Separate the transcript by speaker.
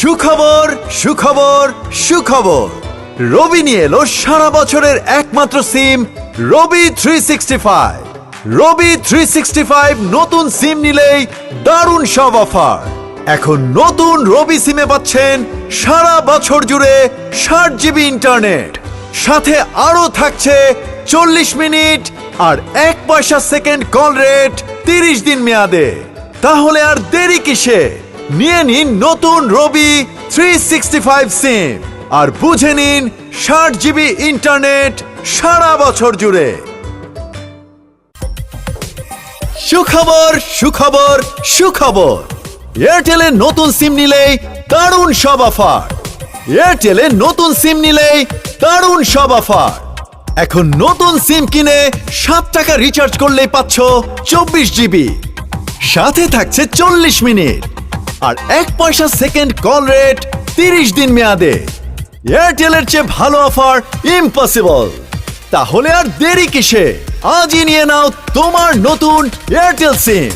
Speaker 1: সুখবর সুখবর সুখবর রবি নিয়ে এলো সারা বছরের একমাত্র সিম রবি 365। রবি 365 নতুন সিম নিলেই দারুণ সব অফার। এখন নতুন রবি সিমে পাচ্ছেন সারা বছর জুড়ে 60 জিবি ইন্টারনেট, সাথে আরো থাকছে 40 মিনিট আর 1 পয়সা সেকেন্ড কল রেট 30 দিন মেয়াদে। তাহলে আর দেরি কিসে, নিয়ে নিন নতুন রবি 365 সিম আর বুঝে নিন 60 জিবি ইন্টারনেট সারা বছর জুড়ে। সুখবর সুখবর সুখবর, এয়ারটেলে নতুন সিম নিলেই দারুণ সব অফার। এয়ারটেলে নতুন সিম নিলেই দারুণ সব অফার। এখন নতুন সিম কিনে 7 টাকা রিচার্জ করলেই পাচ্ছ 24 জিবি, সাথে থাকছে 40 মিনিট আর 1 পয়সা সেকেন্ড কল রেট 30 দিন মেয়াদে। এয়ারটেলের চেয়ে ভালো অফার ইম্পসিবল। তাহলে আর দেরি কিসে, আজই নিয়ে নাও তোমার নতুন এয়ারটেল সিম।